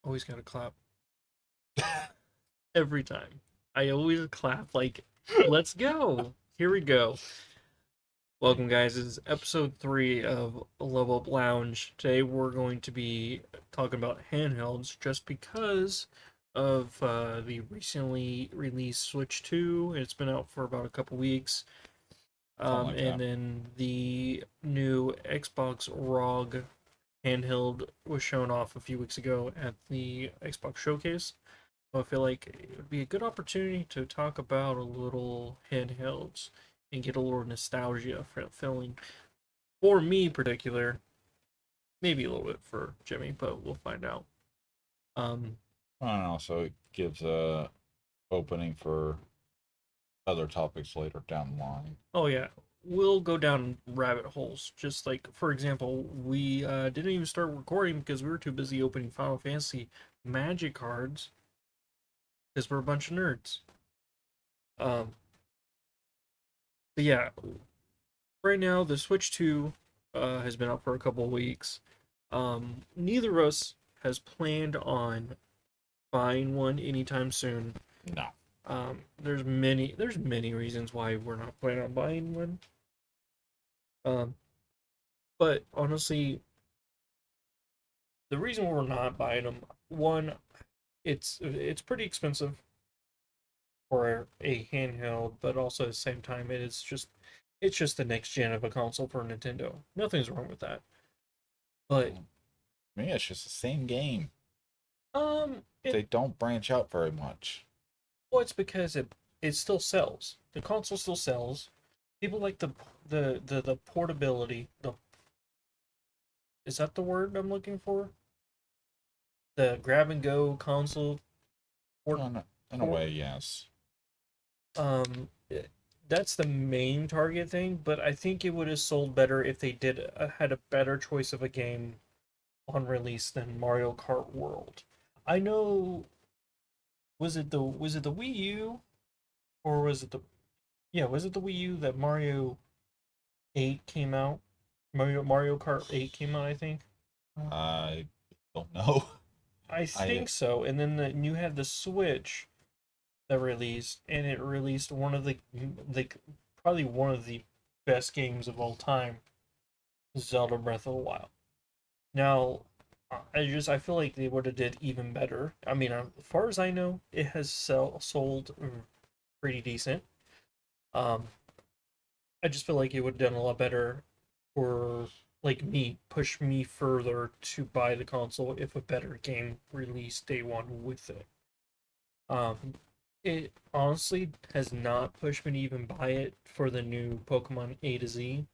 Always gotta clap. Every time. I always clap. Like, let's go. Here we go. Welcome, guys. This is episode 3 of Level Up Lounge. Today we're going to be talking about handhelds just because of the recently released Switch 2. It's been out for about a couple weeks. Something like And that. then the new Xbox Rog handheld was shown off a few weeks ago at the Xbox Showcase. So I feel like it would be a good opportunity to talk about a little handhelds and get a little nostalgia feeling. For me, particular, maybe a little bit for Jimmy, but we'll find out. Um, And also it gives a opening for other topics later down the line. oh yeah, we'll go down rabbit holes. Just like, for example, we didn't even start recording because we were too busy opening Final Fantasy Magic cards because we're a bunch of nerds. Um, but yeah, right now the Switch 2 has been out for a couple of weeks. Neither of us has planned on buying one anytime soon. No. There's many reasons why we're not planning on buying one. Um, but honestly, the reason we're not buying them, one, it's pretty expensive for a handheld, but also at the same time, it's just the next gen of a console for Nintendo. Nothing's wrong with that. But To me, it's just the same game. it They don't branch out very much. well, it's because it still sells. The console still sells. People like the portability. The is that the word I'm looking for? The grab and go console port Well, in a port. way, yes. That's the main target thing. But I think it would have sold better if they did had a better choice of a game on release than Mario Kart World. I know. Was it the Wii U or was it the was it the Wii U that Mario 8 came out? Mario Kart 8 came out, I think. I don't know. I I think so. And then you had the Switch that released, and it released one of the probably one of the best games of all time, Zelda Breath of the Wild. Now, I feel like they would have did even better. I mean, as far as I know, it has sold pretty decent. Um, I just feel like it would have done a lot better for like me, push me further to buy the console if a better game released day one with it. Um, it honestly has not pushed me to even buy it for the new Pokemon A to Z.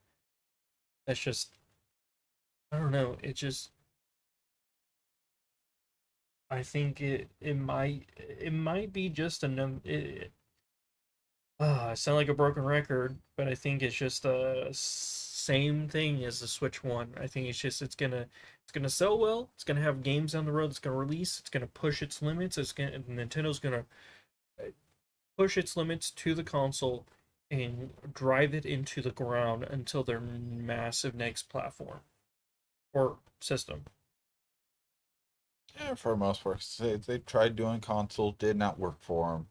That's just I don't know. I think it might be just a I sound like a broken record, but I think it's just the same thing as the Switch One. I think it's gonna sell well. It's gonna have games down the road. It's gonna release. It's gonna push its limits. Nintendo's gonna push its limits to the console and drive it into the ground until their massive next platform or system. Yeah, for the most part, they tried doing console, did not work for them.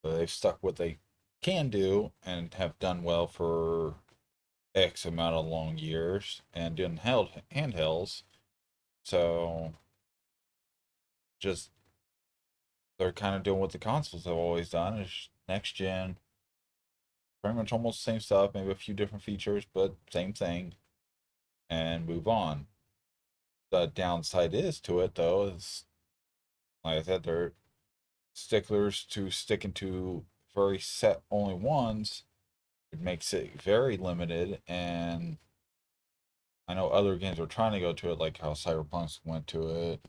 So they've stuck what they can do and have done well for X amount of long years and doing handhelds. So just they're kind of doing what the consoles have always done is next gen, pretty much almost the same stuff, maybe a few different features, but same thing, and move on. The downside is to it though is like I said, they're sticklers to sticking to very set only ones. It makes it very limited, and I know other games are trying to go to it, like how Cyberpunk went to it,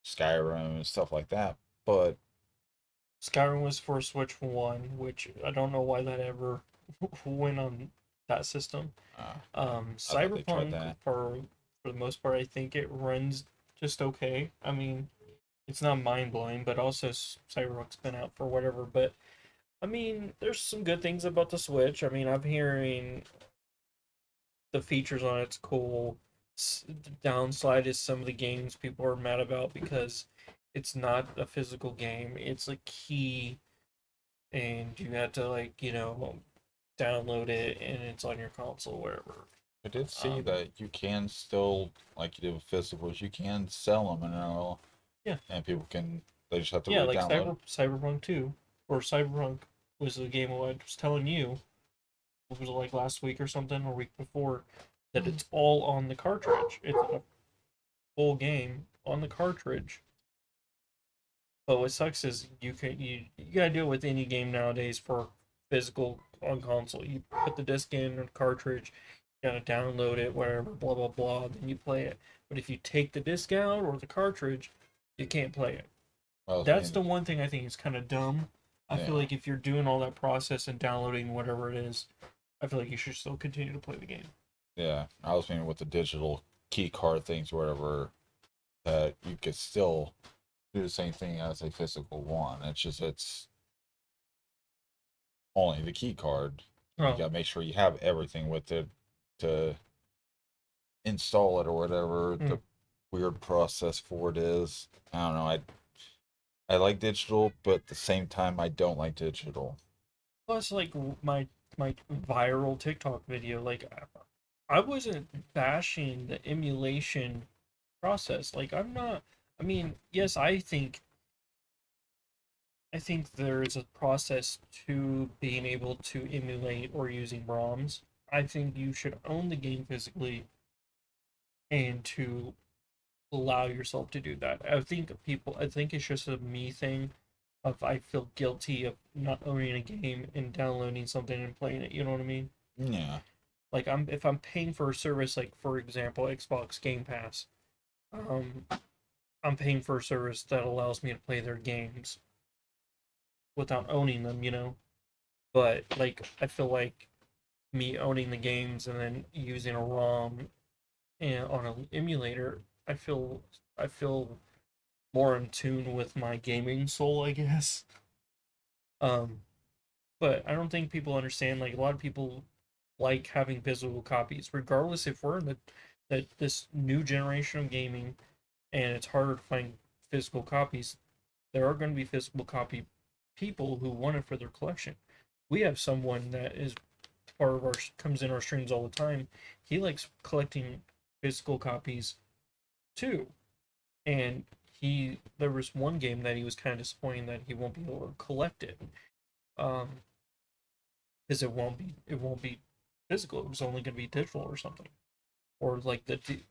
Skyrim and stuff like that. But Skyrim was for Switch One, which I don't know why that ever went on that system. uh, I thought they tried Cyberpunk, that. for the most part, I think it runs just okay. I mean, it's not mind blowing, but also Cyberpunk's been out for whatever. But I mean, there's some good things about the Switch. I mean, I'm hearing the features on it's cool. The downside is some of the games people are mad about because it's not a physical game. It's a key, and you had to like download it, and it's on your console, wherever. I did see Um, that you can still, like you did with physicals, you can sell them and all, yeah, and people can. They just have to yeah, like re-download. Cyberpunk 2 or Cyberpunk was the game I was telling you. It was like last week or something, or week before, that it's all on the cartridge. It's a full game on the cartridge. But what sucks is you gotta do it with any game nowadays for physical on console. You put the disc in or cartridge, you gotta download it, whatever, blah blah blah, then you play it. But if you take the disc out or the cartridge, you can't play it. Well, I That's mean, the one thing I think is kind of dumb. I feel yeah, like if you're doing all that process and downloading whatever it is, I feel like you should still continue to play the game. yeah. I was meaning with the digital key card things, or whatever, that you could still do the same thing as a physical one. It's just it's only the key card. You Oh, gotta make sure you have everything with it to install it or whatever. hmm. The weird process for it is. I don't know. I like digital, but at the same time, I don't like digital. Plus, like my viral TikTok video, like I wasn't bashing the emulation process. Like I'm not. I mean, yes, I think there is a process to being able to emulate or using ROMs. I think you should own the game physically and to allow yourself to do that. I think it's just a me thing of I feel guilty of not owning a game and downloading something and playing it. You know what I mean? Yeah. Like if I'm paying for a service, like for example Xbox Game Pass, um, I'm paying for a service that allows me to play their games without owning them. But like I feel like me owning the games and then using a ROM and on an emulator, I feel more in tune with my gaming soul, I guess. Um, but I don't think people understand. Like a lot of people like having physical copies, regardless if we're in this new generation of gaming and it's harder to find physical copies. There are going to be physical copy people who want it for their collection. We have someone that is part of our comes in our streams all the time. He likes collecting physical copies too, and he there was one game that he was kind of disappointed that he won't be able to collect it, um, because it won't be physical. It was only going to be digital or something, or like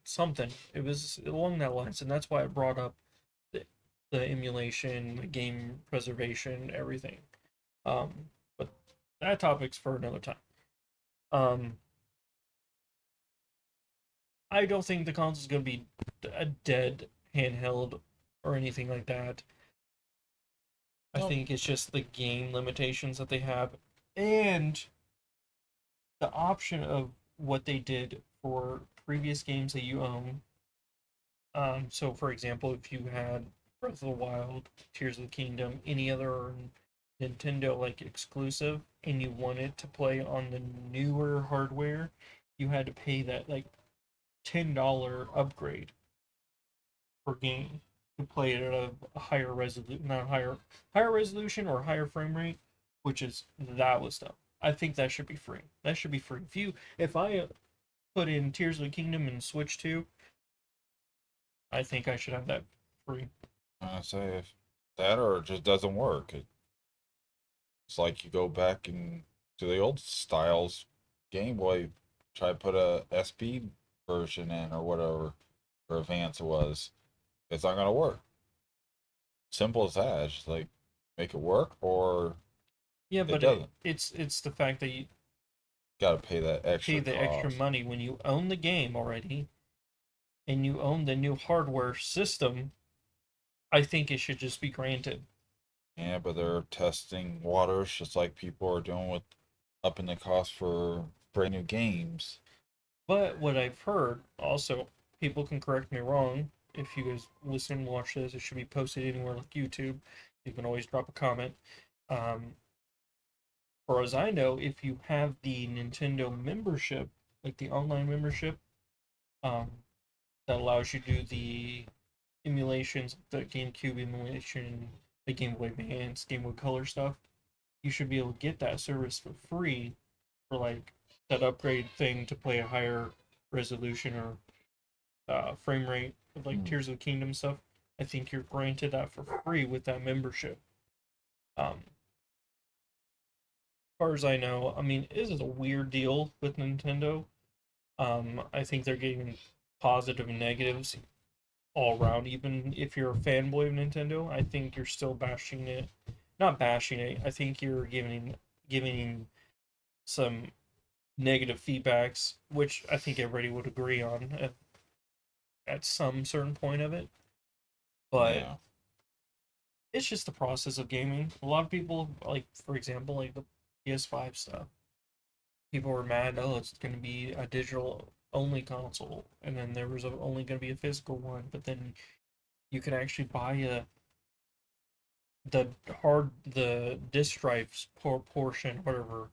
something. It was along that lines, and that's why I brought up the, the emulation, the game preservation, everything. Um, but that topic's for another time. Um, I don't think the console's going to be a dead handheld or anything like that. I No. think it's just the game limitations that they have and the option of what they did for previous games that you own. So for example, if you had Breath of the Wild, Tears of the Kingdom, any other Nintendo like exclusive, and you wanted to play on the newer hardware, you had to pay that like $10 upgrade per game to play it at a higher resolution, not higher resolution or higher frame rate, which is that was dumb. I think that should be free. That should be free. If I put in Tears of the Kingdom and Switch 2, I think I should have that free. I say if that or it just doesn't work. It's like you go back and to the old styles Game Boy, try to put a SP version in or whatever, or Advance it was. It's not gonna work. Simple as that. It's just like make it work or Yeah, it but doesn't. it's the fact that you Gotta pay that pay extra the extra cost. money when you own the game already and you own the new hardware system. I think it should just be granted. Yeah, but they're testing waters just like people are doing with upping the cost for brand new games. But what I've heard, also, people can correct me wrong. If you guys listen and watch this, it should be posted anywhere like YouTube. You can always drop a comment. Um, or as I know, if you have the Nintendo membership, like the online membership, um, that allows you to do the emulations, the GameCube emulation, the Game Boy Advance, Game Boy Color stuff, you should be able to get that service for free for like that upgrade thing to play a higher resolution or frame rate of like Hmm. Tears of the Kingdom stuff. I think you're granted that for free with that membership. As far as I know, I mean, this is a weird deal with Nintendo. I think they're getting positive and negatives all around. Even if you're a fanboy of Nintendo, I think you're still bashing it. Not bashing it. I think you're giving some negative feedbacks, which I think everybody would agree on at some certain point of it. But Yeah. it's just the process of gaming. A lot of people, like for example, like the PS5 stuff, people were mad. Oh, it's going to be a digital only console, and then there was only going to be a physical one. But then you can actually buy the disk drives portion, whatever.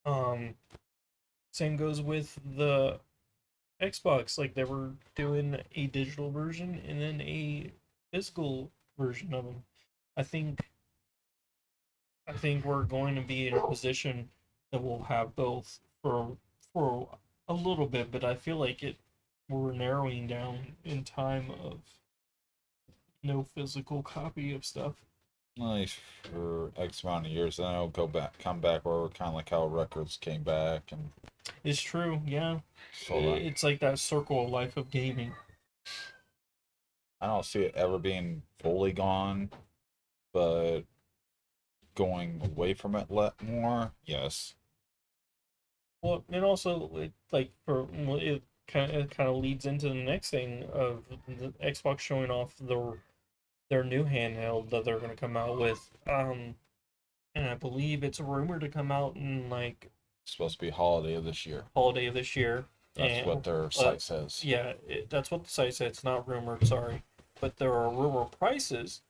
Um, Same goes with the Xbox. Like they were doing a digital version and then a physical version of them. I think I think we're going to be in a position that we'll have both for a little bit, but I feel like it we're narrowing down in time of no physical copy of stuff. At least for X amount of years, then it'll come back, or kind of like how records came back and It's true, yeah. all that. It's like that circle of life of gaming. I don't see it ever being fully gone, but going away from it more, yes. Well, and also it like for well, it kind of leads into the next thing of the Xbox showing off their new handheld that they're going to come out with. And I believe it's rumored to come out in like It's supposed to be holiday of this year. holiday of this year. That's what And their site says. yeah, that's what the site said. It's not rumored. Sorry, but there are rumor prices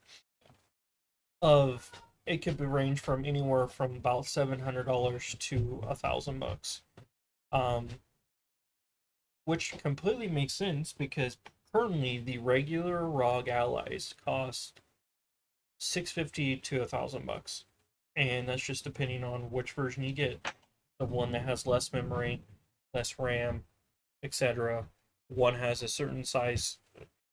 of it could be range from anywhere from about $700 to $1,000. Um, which completely makes sense because currently the regular ROG Allies cost 650 to $1,000, and that's just depending on which version you get. The one that has less memory, less RAM, etc. One has a certain size.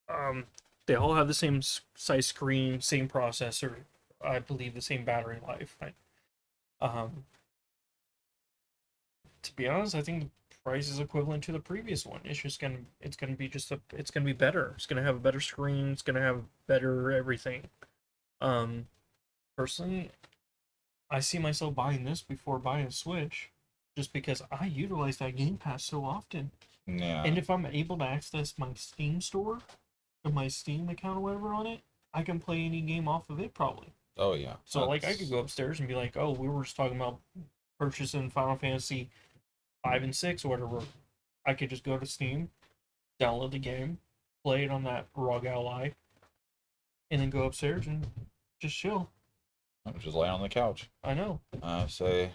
Um, they all have the same size screen, same processor. I believe the same battery life. Um, to be honest, I think the price is equivalent to the previous one. It's gonna be it's gonna be better. It's gonna have a better screen. It's gonna have better everything. Um, Personally, I see myself buying this before buying a Switch, just because I utilize that Game Pass so often. Yeah. And if I'm able to access my Steam store or my Steam account or whatever on it, I can play any game off of it probably. Oh yeah. So like I could go upstairs and be like, oh, we were just talking about purchasing Final Fantasy 5 and 6 or whatever. I could just go to Steam, download the game, play it on that ROG Ally, and then go upstairs and just chill. I'm just laying on the couch. I know. I say,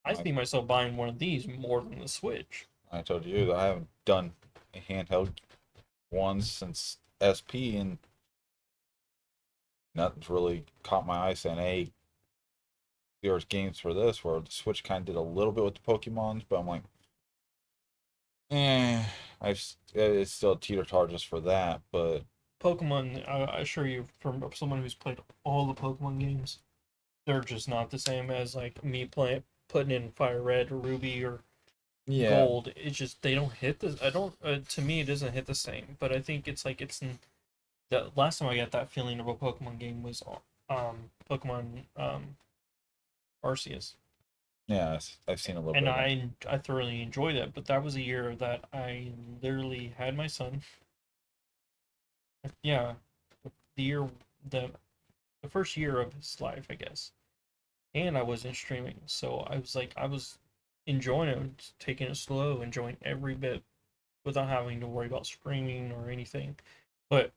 I I, see myself buying one of these more than the Switch. I told you that I haven't done a handheld one since SP, and nothing's really caught my eye saying, hey, there's games for this, where the Switch kind of did a little bit with the Pokemons, but I'm like, eh, it's still teeter-totter just for that, but Pokemon, I assure you, from someone who's played all the Pokemon games, they're just not the same as like me playing putting in Fire Red or Ruby or yeah, Gold. It's just they don't hit the. I don't. To me, it doesn't hit the same. But I think it's like it's in, the last time I got that feeling of a Pokemon game was Pokemon Arceus, yeah, I've seen a little and bit of it. I thoroughly enjoyed it. But that was a year that I literally had my son. Yeah, the year the the first year of his life, I guess. And I wasn't streaming, so I was enjoying it, taking it slow, enjoying every bit without having to worry about streaming or anything. But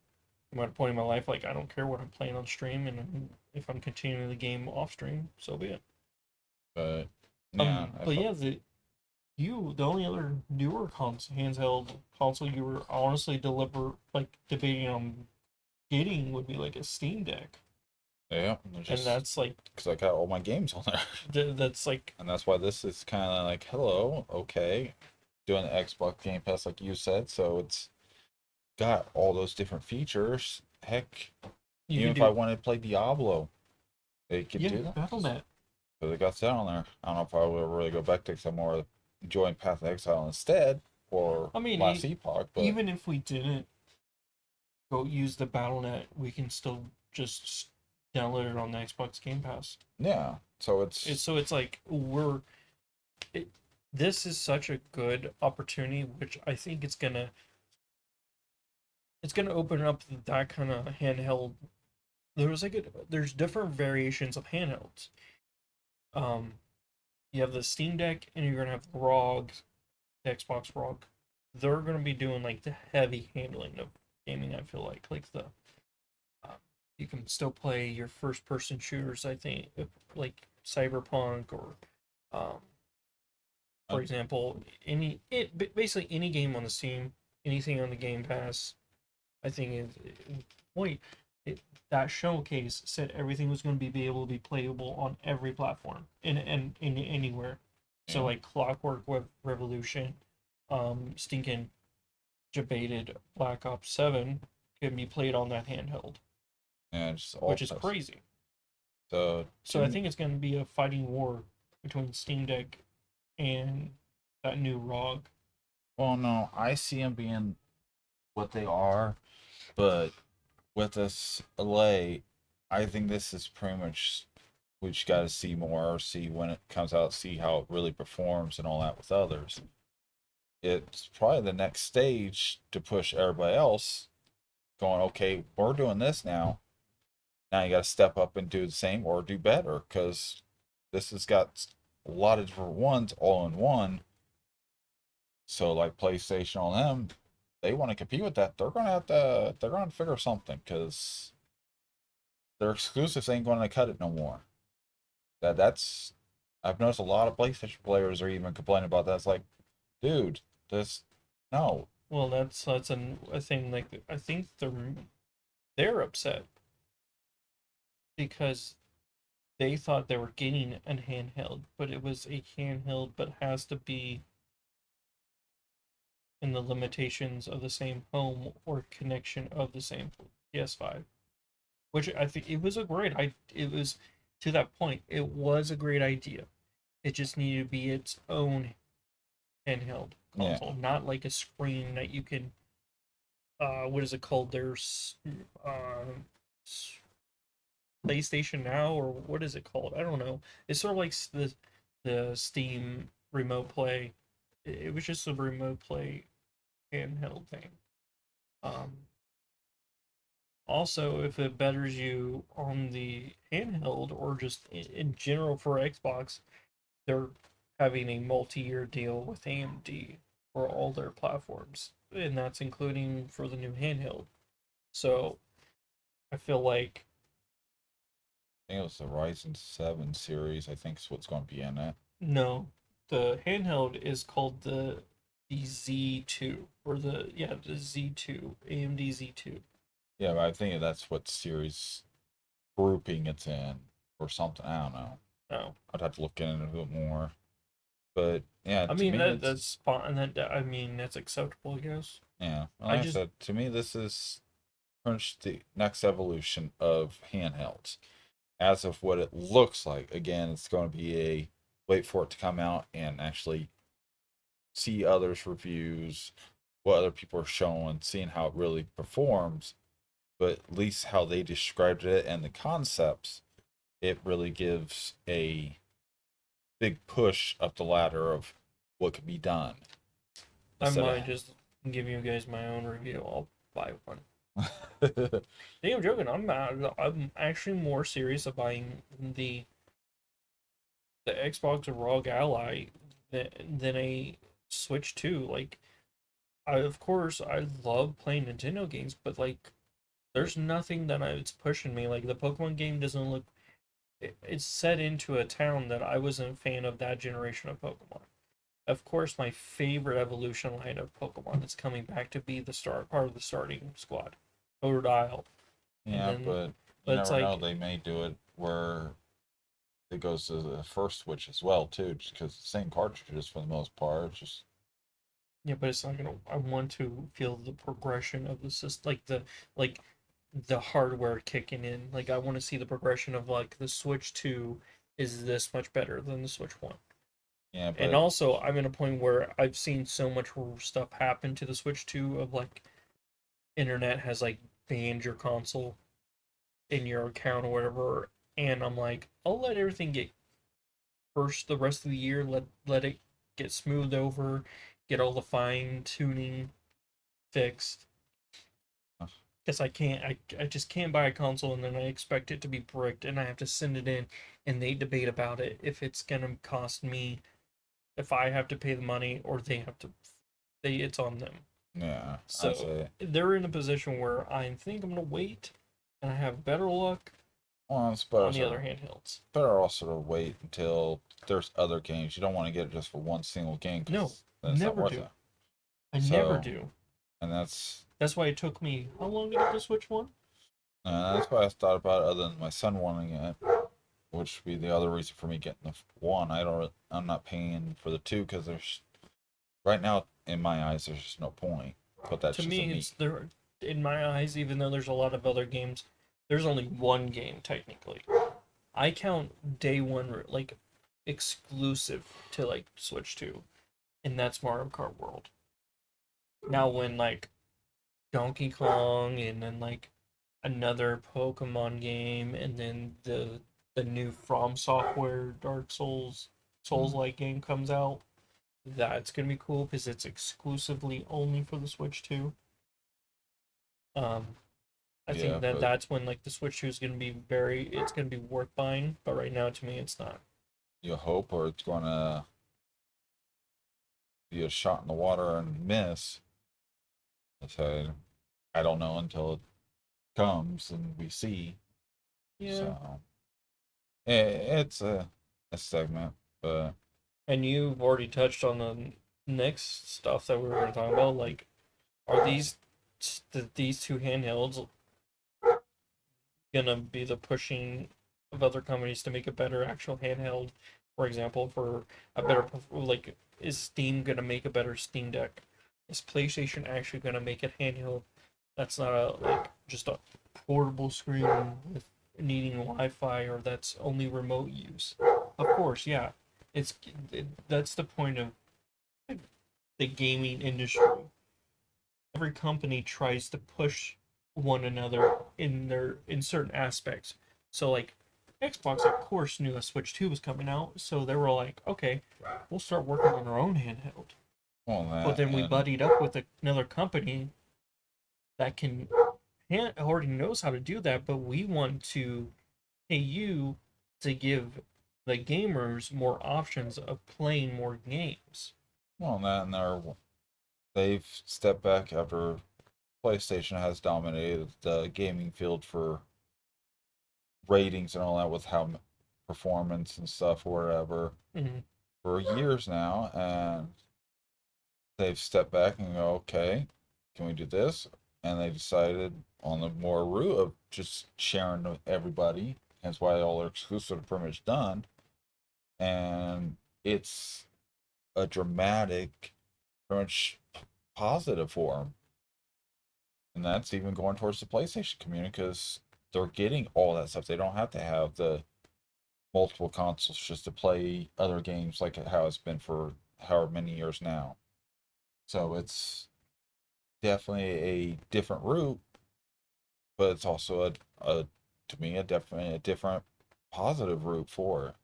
I'm at a point in my life like I don't care what I'm playing on stream, and if I'm continuing the game off stream, so be it. But yeah, I But felt yeah, the only other newer handheld console you were honestly debating on getting would be like a Steam Deck, Yeah, and just that's like because I got all my games on there. that's like And that's why this is kind of like, hello, okay, doing the Xbox Game Pass like you said, so it's got all those different features. Heck, you even can if I do, wanted to play Diablo, they could yeah, do that. BattleNet. So they got that on there. I don't know if I would really go back to some more enjoying Path of Exile instead or I mean, Last Epoch, but even if we didn't go use the BattleNet, we can still just download it on the Xbox Game Pass. yeah. So it's It's like it, this is such a good opportunity, which I think it's gonna open up that kind of handheld. There's different variations of handhelds. Um, you have the Steam Deck, and you're gonna have the ROG, the Xbox Rog. They're gonna be doing like the heavy handling of gaming. I feel like the uh, you can still play your first person shooters. I think like Cyberpunk or um, uh, for example, basically any game on the Steam, anything on the Game Pass. I think point it, that showcase said everything was going to be able to be playable on every platform in anywhere. So yeah, like Clockwork Revolution, stinking debated Black Ops 7 can be played on that handheld, yeah, just all which is plus. crazy. So So I think it's going to be a fighting war between Steam Deck and that new ROG. well, no, I see them being what they are, but with this LA, I think this is pretty much we just got to see more, see when it comes out, see how it really performs and all that with others. It's probably the next stage to push everybody else going, okay, we're doing this now. Now you got to step up and do the same or do better because this has got a lot of different ones all in one. So like PlayStation on them, they want to compete with that. They're gonna have to figure something because their exclusives ain't going to cut it no more. That's I've noticed a lot of PlayStation players are even complaining about that. It's like, dude, this no, Well, that's a thing. Like I think they're upset because they thought they were getting a handheld, but it was a handheld, but has to be in the limitations of the same home or connection of the same PS5. Which I think it was a great. It was to that point. It was a great idea. It just needed to be its own handheld yeah, console, not like a screen that you can. What is it called? There's PlayStation Now, or what is it called? I don't know. It's sort of like the Steam Remote Play. It was just a Remote Play handheld thing. Um, Also, if it betters you on the handheld or just in general for Xbox, they're having a multi-year deal with AMD for all their platforms, and that's including for the new handheld. So I feel like I think it was the Ryzen 7 series. I think is what's going to be in it. no, the handheld is called the Z2 or the Z2 AMD Z2. Yeah, but I think that's what series grouping it's in or something. I don't know. No, I'd have to look into it more. But yeah, I to mean me, it's that's fine. I mean that's acceptable, I guess. yeah. I Like I just said, to me, this is pretty much the next evolution of handhelds. As of what it looks like, again, it's going to be a wait for it to come out and actually see others' reviews, what other people are showing, seeing how it really performs. But at least how they described it and the concepts, it really gives a big push up the ladder of what could be done I instead might just give you guys my own review. I'll buy one. of Hey, I'm joking. I'm actually more serious about buying the Xbox Rog Ally than a Switch 2. Like, of course I love playing Nintendo games, but like, there's nothing it's pushing me. Like the Pokemon game doesn't look. It's set into a town that I wasn't a fan of that generation of Pokemon. Of course, my favorite evolution line of Pokemon is coming back to be the start part of the starting squad, Rhode Isle, and Yeah, then, but you but it's never know. like, They may do it where it goes to the first Switch as well too, just because the same cartridges for the most part. Just yeah, but it's not gonna. I want to feel the progression of the system, like the hardware kicking in. Like I want to see the progression of like the Switch 2 is this much better than the Switch 1. yeah, And but also, I'm in a point where I've seen so much stuff happen to the Switch 2 of like internet has like banned your console in your account or whatever, and I'm like, I'll let everything get first the rest of the year, let it get smoothed over, get all the fine tuning fixed. Because I just can't buy a console and then I expect it to be bricked and I have to send it in and they debate about it if it's gonna cost me, if I have to pay the money or they have to, it's on them. yeah, I So say, they're in a position where I think I'm gonna wait and I have better luck well, it's on the other handhelds. better also to wait until there's other games. You don't want to get it just for one single game No, because then it's not never worth do. it. I never So, do. and that's That's why it took me how long to get the Switch One? that's why I thought about it. Other than my son wanting it, which would be the other reason for me getting the one. I'm not paying for the two because there's right now in my eyes there's just no point. But that's To just a me, me. it's there. In my eyes, even though there's a lot of other games, there's only one game technically. I count day one like exclusive to like Switch 2, and that's Mario Kart World. Now, when like Donkey Kong and then like another Pokemon game, and then the new From Software Dark Souls Mm. like game comes out, that's gonna be cool because it's exclusively only for the Switch 2. Um, I think Yeah, that but that's when like the Switch 2 is gonna be it's gonna be worth buying, but right now to me it's not. you hope or it's gonna be a shot in the water and miss. So I don't know until it comes and we see. Yeah, So it's a segment, but and you've already touched on the next stuff that we were gonna talk about. Like, are these two handhelds gonna be the pushing of other companies to make a better actual handheld? For example, for a better like, is Steam gonna make a better Steam Deck? Is PlayStation actually gonna make a handheld that's not a like just a portable screen with needing Wi-Fi or that's only remote use? Of course, yeah. That's the point of the gaming industry. Every company tries to push one another in certain aspects. So like Xbox of course knew a Switch 2 was coming out, so they were like, okay, we'll start working on our own handheld. well But that then we and buddied up with another company that can already knows how to do that, but we want to pay you to give the gamers more options of playing more games. well that and they've stepped back after PlayStation has dominated the gaming field for ratings and all that with how performance and stuff or whatever Mhm. for years now, and they've stepped back and go, okay, can we do this? And they decided on the more route of just sharing with everybody. That's why all their exclusive are pretty much done, and it's a dramatic, pretty much positive for them. And that's even going towards the PlayStation community because they're getting all that stuff. They don't have to have the multiple consoles just to play other games like how it's been for however many years now. So it's definitely a different route, but it's also a to me a definitely a different positive route for it.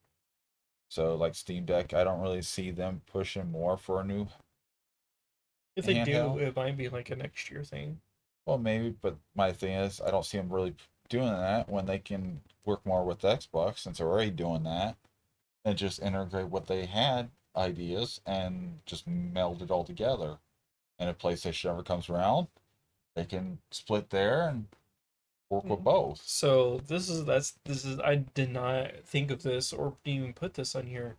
So like Steam Deck, I don't really see them pushing more for a new If they do, handheld. it might be like a next year thing. Well, maybe, but my thing is, I don't see them really doing that when they can work more with Xbox since they're already doing that and just integrate what they had ideas and just meld it all together. And if PlayStation ever comes around, they can split there and work with Mm. both. So this is I did not think of this or even put this on here.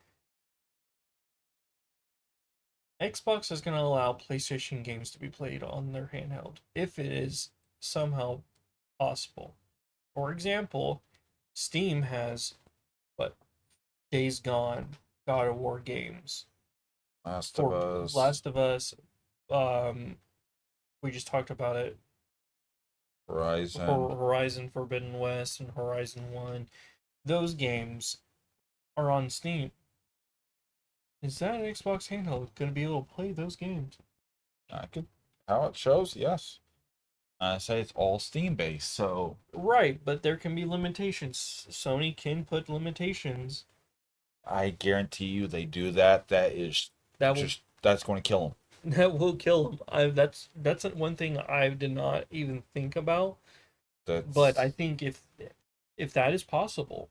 Xbox is going to allow PlayStation games to be played on their handheld if it is somehow possible. For example, Steam has what Days Gone, God of War games, Last of for Us, Last of Us. Um, we just talked about it Horizon. for Horizon Forbidden West and Horizon One. Those games are on Steam. Is that an Xbox handheld going to be able to play those games? I could, how it shows, yes. I say it's all Steam based, so Right, but there can be limitations. Sony can put limitations I guarantee you they do that. That is that will just that's going to kill them. that will kill them. That's one thing I did not even think about. But I That's think if that is possible,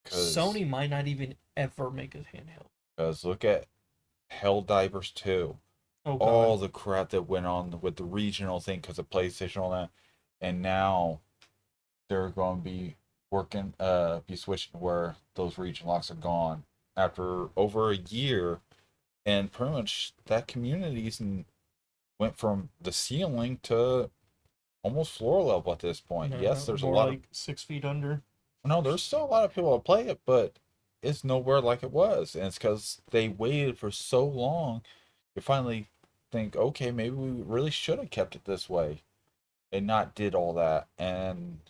because Sony might not even ever make a handheld. look at Helldivers 2. Oh God, All the crap that went on with the regional thing because of PlayStation and all that, and now they're going to be be switching where those region locks are gone after over a year, and pretty much that community's went from the ceiling to almost floor level at this point. Yes, no, there's a more lot of like 6 feet under. no, there's still a lot of people that play it, but it's nowhere like it was, and it's because they waited for so long. You finally think, okay, maybe we really should have kept it this way and not did all that, and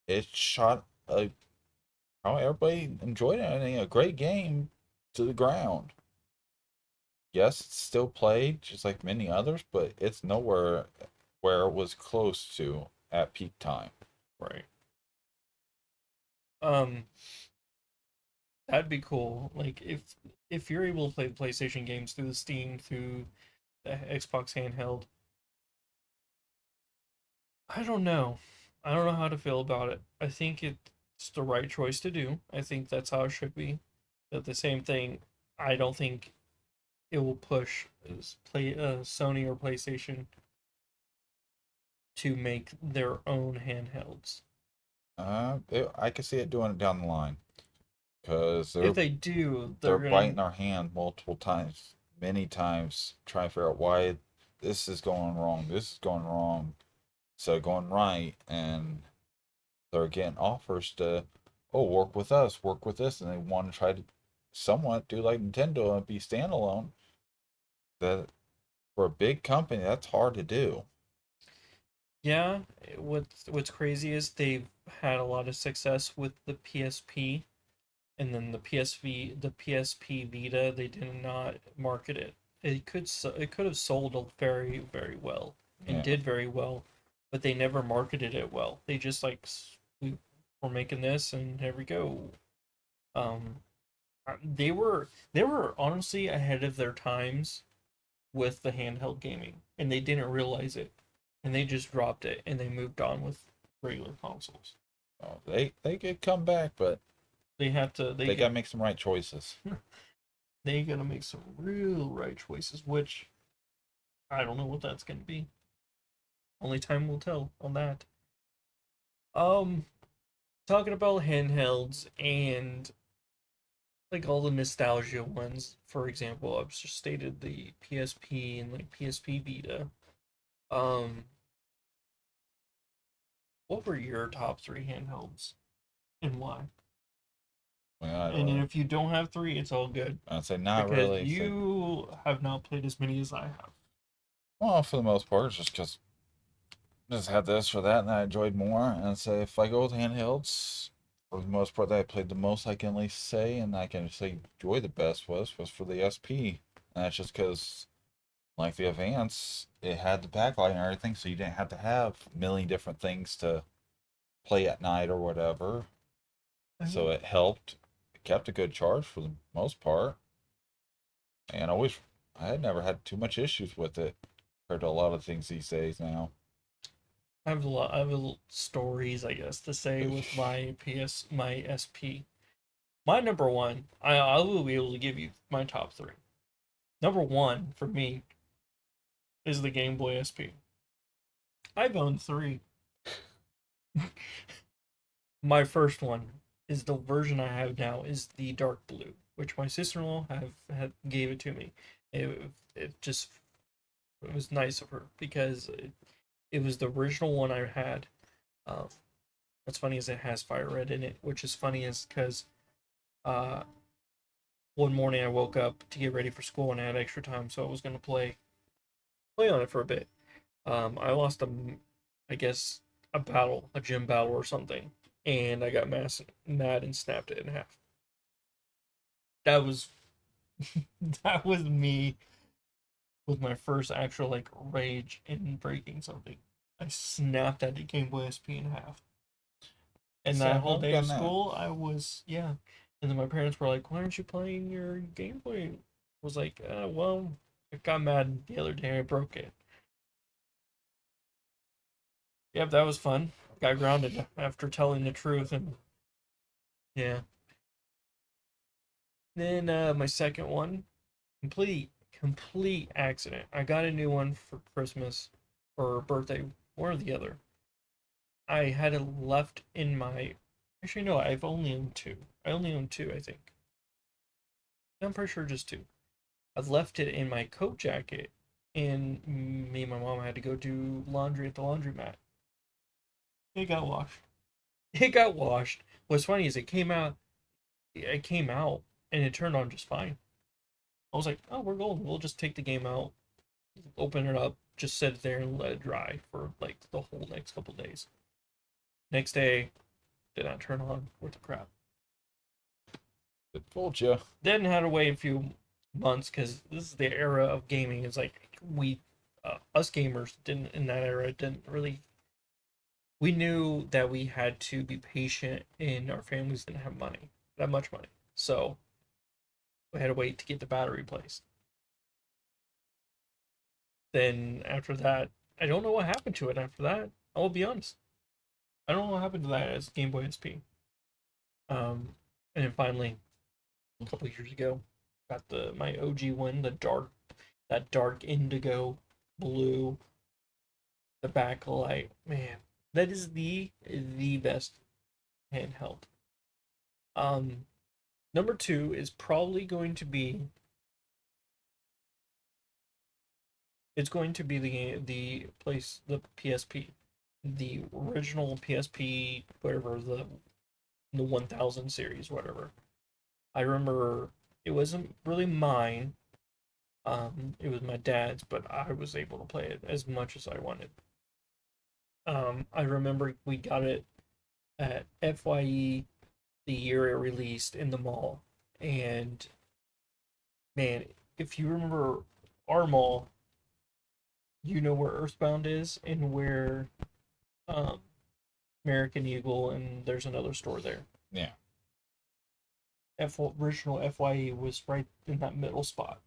it shot a how everybody enjoyed it. I think a great game to the ground. Yes, it's still played just like many others, but it's nowhere where it was close to at peak time. Right. Um, that'd be cool. Like if you're able to play PlayStation games through the Steam through the Xbox handheld, I don't know. I don't know how to feel about it. I think it's the right choice to do. I think that's how it should be. But the same thing, I don't think it will push Sony or PlayStation to make their own handhelds. I could see it doing it down the line because If they do, they're they're gonna biting our hand multiple times, many times, trying to figure out why this is going wrong, this is going wrong, so going right, and they're getting offers to, oh, work with us, work with this, and they want to try to somewhat do like Nintendo and be standalone. That for a big company, that's hard to do. yeah. What's crazy is they've had a lot of success with the PSP, and then the PSP Vita. They did not market it. It could have sold very well and Yeah, did very well, but they never marketed it well. They just like we're making this and here we go. Um, they were honestly ahead of their times with the handheld gaming, and they didn't realize it, and they just dropped it and they moved on with regular consoles. oh, they could come back, but They have to they gotta make some right choices. they gotta make some real right choices, which I don't know what that's gonna be. Only time will tell on that. Um, talking about handhelds and like all the nostalgia ones. For example, I've just stated the PSP and like PSP Vita. Um, what were your top three handhelds and why? Well, I And then don't. if you don't have three, it's all good I'd say not because really. Say, you have not played as many as I have. well, for the most part, it's just because just had this or that, and I enjoyed more. And I'd say if I go with handhelds, for the most part, that I played the most, I can at least say, and I can say enjoy the best was for the SP. And that's just because, like the Advance, it had the backlight and everything, so you didn't have to have a million different things to play at night or whatever. I So will. it helped. It kept a good charge for the most part, and I had never had too much issues with it compared to a lot of things these days now. I have a lot. I have stories, I guess, to say with my SP. My number one, I will be able to give you my top three. Number one for me is the Game Boy SP. I've owned three. My first one is the version I have now is the dark blue. which my sister-in-law had gave it to me. It just it was nice of her because it was the original one I had. Um, what's funny is it has Fire Red in it, which is funny is because uh, one morning I woke up to get ready for school and I had extra time, so I was gonna play on it for a bit. I lost I guess a gym battle or something, and I got mad and snapped it in half. That was that was me with my first actual like rage in breaking something. I snapped that Game Boy SP in half. And See, that I've whole never day of done that. school, I was, yeah. And then my parents were like, "Why aren't you playing your Game Boy?" I was like, well, I got mad the other day. I broke it. Yep, that was fun. Got grounded after telling the truth, and yeah. Then my second one, complete accident. I got a new one for Christmas or birthday, one or the other. I had it left in my. Actually, no, I've only owned two. I only own two, I think. I'm pretty sure just two. I left it in my coat jacket, and me and my mom had to go do laundry at the laundromat. It got washed. It got washed. What's funny is it came out. It came out, and it turned on just fine. I was like, "Oh, we're golden. We'll just take the game out, open it up, just sit it there and let it dry for like the whole next couple days." Next day, did not turn on worth the crap. It fooled you. Then had to wait a few months because this is the era of gaming. It's like us gamers didn't in that era didn't really. We knew that we had to be patient, and our families didn't have money, that much money, so we had to wait to get the battery replaced. Then after that, I don't know what happened to it. After that, I will be honest, I don't know what happened to that as Game Boy SP. And then finally, a couple years ago, got the my OG one, that dark indigo blue, the backlight. Man, that is the best handheld. Um, Number two is probably going to be it's going to be the PSP, the original PSP, whatever the 1000 series, whatever. I remember it wasn't really mine. It was my dad's, but I was able to play it as much as I wanted. I remember we got it at FYE the year it released in the mall, and man, if you remember our mall, you know where Earthbound is and where um, American Eagle and there's another store there. Yeah. Original FYE was right in that middle spot.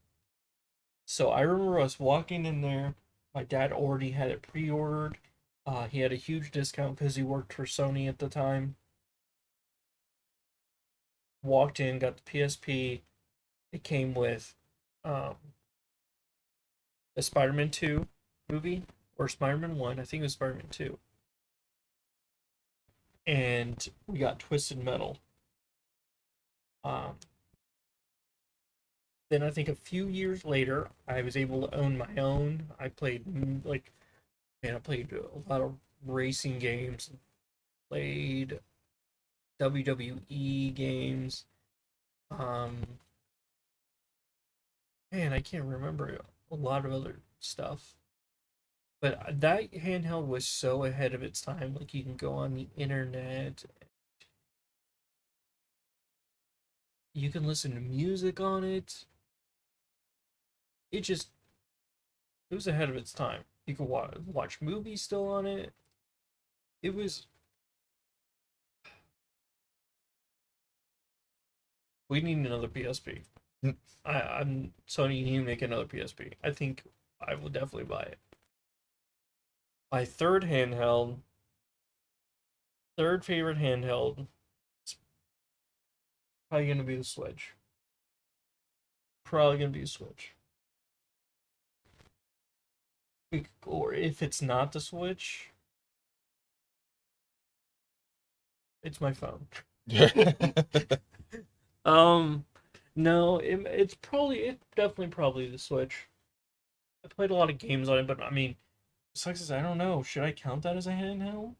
So I remember us walking in there. My dad already had it pre-ordered. He had a huge discount because he worked for Sony at the time. Walked in, got the PSP. It came with um, the Spider-Man 2 movie or Spider-Man 1. I think it was Spider-Man 2. And we got Twisted Metal. Um, then I think a few years later, I was able to own my own. I played like man, I played a lot of racing games. Played WWE games. Um, man, I can't remember a lot of other stuff. But that handheld was so ahead of its time. Like you can go on the internet, you can listen to music on it. It just it was ahead of its time. You could watch movies still on it. It was. We need another PSP. Mm. I'm Sony. You need to make another PSP. I think I will definitely buy it. My third favorite handheld, is probably gonna be the Switch. Probably gonna be a Switch. Or if it's not the Switch, it's my phone. um, No, it's definitely probably the Switch. I played a lot of games on it, but I mean, sucks is I don't know. Should I count that as a handheld?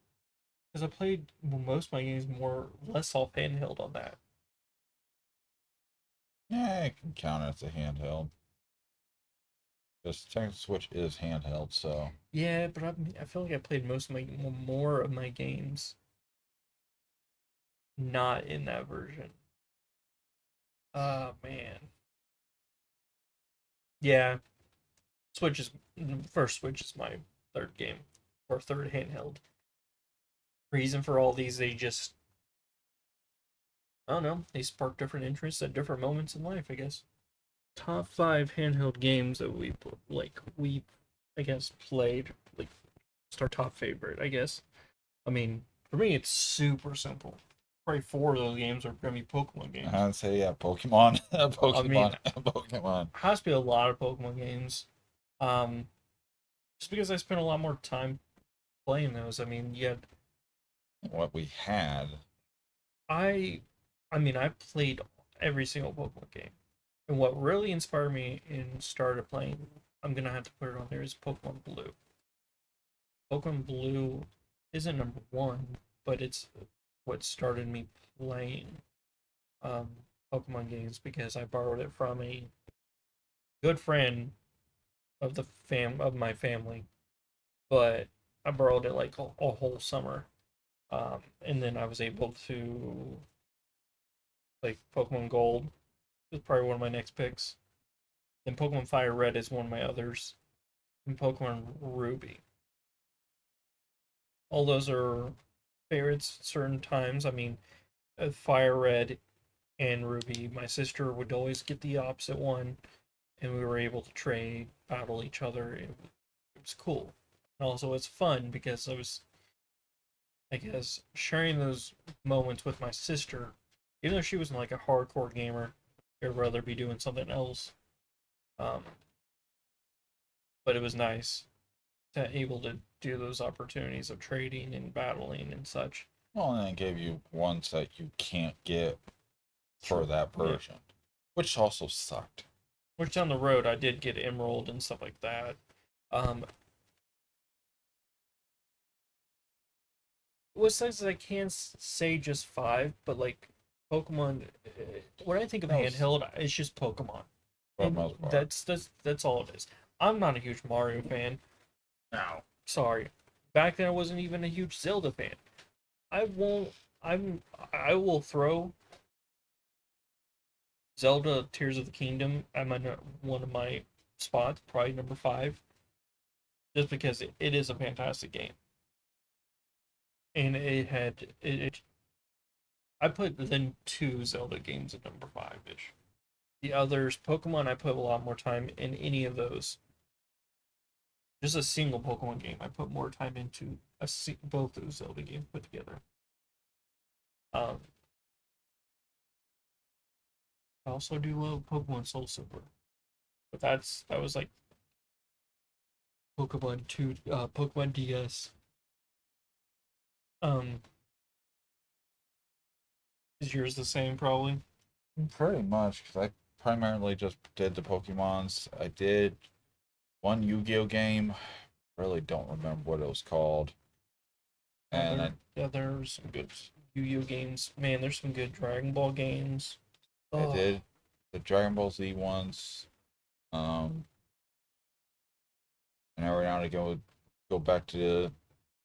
Because I played most of my games more less off handheld on that. Yeah, I can count it as a handheld. Because Technical Switch is handheld, so Yeah, but I feel like I played most of my more of my games not in that version. Man. Yeah, Switch is first Switch is my third game or third handheld. Reason for all these, they just I don't know, they spark different interests at different moments in life, I guess. Top five handheld games that we I guess played like it's our top favorite, I guess. I mean, for me it's super simple. Probably four of those games are gonna be Pokemon games. I'd say yeah, Pokemon, I mean, Pokemon, Pokemon. has to be a lot of Pokemon games. Um, just because I spent a lot more time playing those. I mean, yet What we had. I, I mean, I played every single Pokemon game, and what really inspired me and started playing, I'm gonna have to put it on there is Pokemon Blue. Pokemon Blue isn't number one, but it's what started me playing um, Pokemon games because I borrowed it from a good friend of the fam of my family, but I borrowed it like a whole summer, and then I was able to like Pokemon Gold is probably one of my next picks. Then Pokemon Fire Red is one of my others, and Pokemon Ruby. All those are favorites certain times. I mean, Fire Red and Ruby, my sister would always get the opposite one, and we were able to trade, battle each other. It was cool. And also, it's fun because I guess, sharing those moments with my sister, even though she wasn't like a hardcore gamer, I'd rather be doing something else. Um, but it was nice to able to do those opportunities of trading and battling and such. Well, and it gave you ones that you can't get for True. that Yeah. version, which also sucked. Which down the road I did get Emerald and stuff like that. Um, what sucks is I can't say just five, but like Pokemon. When I think of That was handheld, it's just Pokemon, for the and most part. that's all it is. I'm not a huge Mario fan. Now, Sorry. Back then I wasn't even a huge Zelda fan. I won't I will throw Zelda Tears of the Kingdom at one of my spots, probably number five, just because it is a fantastic game. And I put the two Zelda games at number five ish. The others, Pokemon, I put a lot more time in any of those. Just a single Pokemon game, I put more time into both those Zelda games put together. Um, I also do love Pokemon Soul Silver, but that was like Pokemon DS. Um, is yours the same probably? pretty much, because I primarily just did the Pokemons. I did one Yu-Gi-Oh game. Really don't remember what it was called. And There's some good Yu-Gi-Oh games. Man, there's some good Dragon Ball games. I Oh, did the Dragon Ball Z ones. Um, and every now and again would go back to the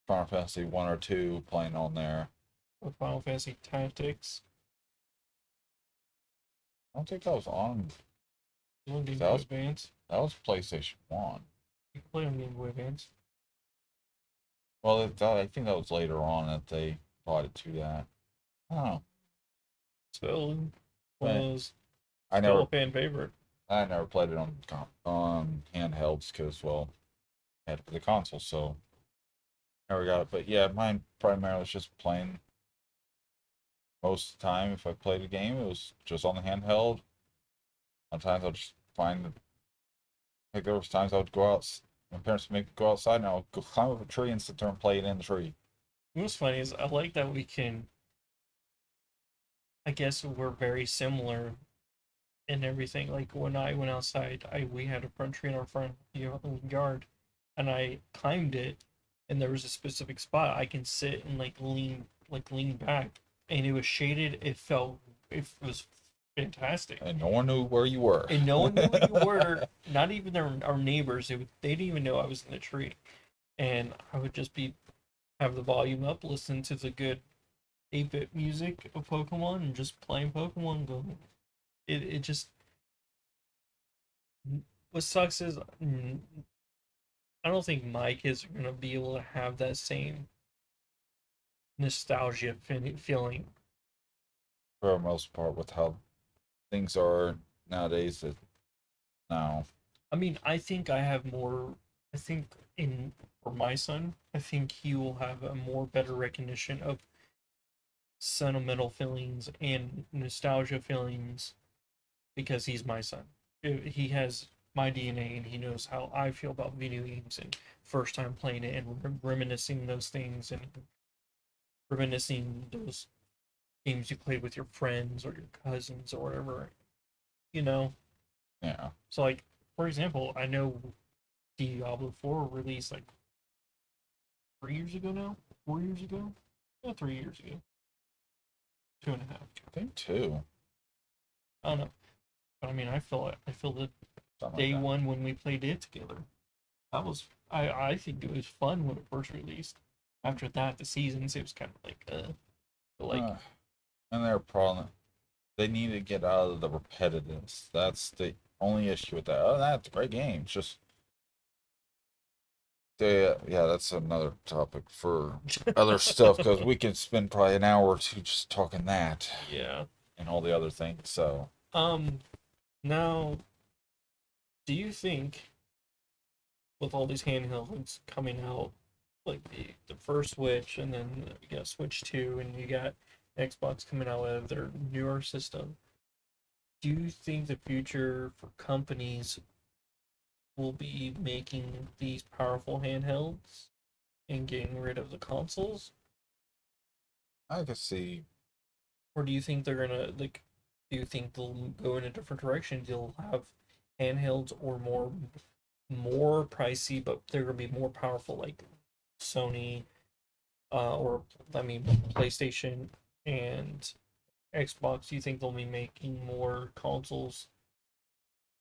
Final Fantasy 1 or 2 playing on there. with Final Fantasy Tactics. I don't think that was on. On Game 'Cause Boy Advance. that was PlayStation 1. You can play on Game Boy Advance. Well, I think that was later on that they brought it to that. I don't know. Still one of But those I still a never fan favorite. I never played it on handhelds because well, I had the console, so never got it. But yeah, mine primarily was just playing most of the time. If I played a game, it was just on the handheld. Sometimes I'll just find like there was times I would go out. My parents would make me go outside, and I would go climb up a tree and sit there and play it in the tree. What's funny is I like that we can. I guess we're very similar and everything. Like when I went outside, I we had a front tree in our front yard, and I climbed it, and there was a specific spot I can sit and lean back, and it was shaded. It was fantastic, And no one knew where you were. and no one knew where you were. Not even our neighbors. They didn't even know I was in the tree, and I would just be have the volume up, listen to the good 8-bit music of Pokemon, and just playing Pokemon. Going, it just what sucks is I don't think my kids are gonna be able to have that same nostalgia feeling. For the most part, with how things are nowadays, that now. I mean, I think I have more. I think in for my son, I think he will have a more better recognition of sentimental feelings and nostalgia feelings because he's my son. He has my DNA and he knows how I feel about video games and first time playing it and reminiscing those things and reminiscing those games you played with your friends or your cousins or whatever, you know? Yeah. So, like, for example, I know Diablo 4 released like 3 years ago now? 4 years ago? Yeah, 3 years ago. 2.5. I think two. I don't know. But I mean, I feel the Something like day that. one when we played it together. That was, I think it was fun when it first released. After that, the seasons, it was kind of like, And their problem, they need to get out of the repetitiveness. That's the only issue with that. Oh, that's a great game. It's just yeah, that's another topic for other stuff because we can spend probably an hour or two just talking that yeah. and all the other things. So Now, do you think with all these handhelds coming out, like the first Switch, and then you got Switch 2, and you got Xbox coming out with their newer system, do you think the future for companies will be making these powerful handhelds and getting rid of the consoles? I can see. Or do you think they're gonna like do you think they'll go in a different direction? They'll have handhelds or more pricey, but they're gonna be more powerful like Sony, or I mean PlayStation and Xbox. Do you think they'll be making more consoles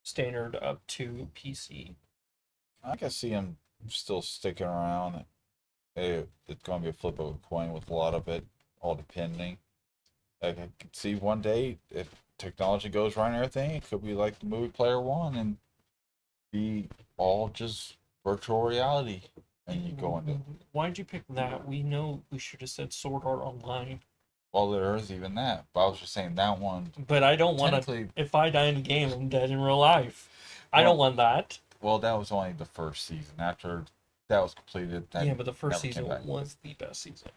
standard up to PC? I can see them still sticking around. It's going to be a flip of a coin with a lot of it, all depending. Like I could see one day if technology goes right and everything, it could be like the movie Player One and be all just virtual reality, and you go into. Why'd you pick that? We know we should have said Sword Art Online. Well, there is even that, but I was just saying that one But I don't want to. technically. If I die in the game, I'm dead in real life. I don't Well, want that. well, that was only the first season. After that was completed, that Yeah, but the first never came season back. was the best season.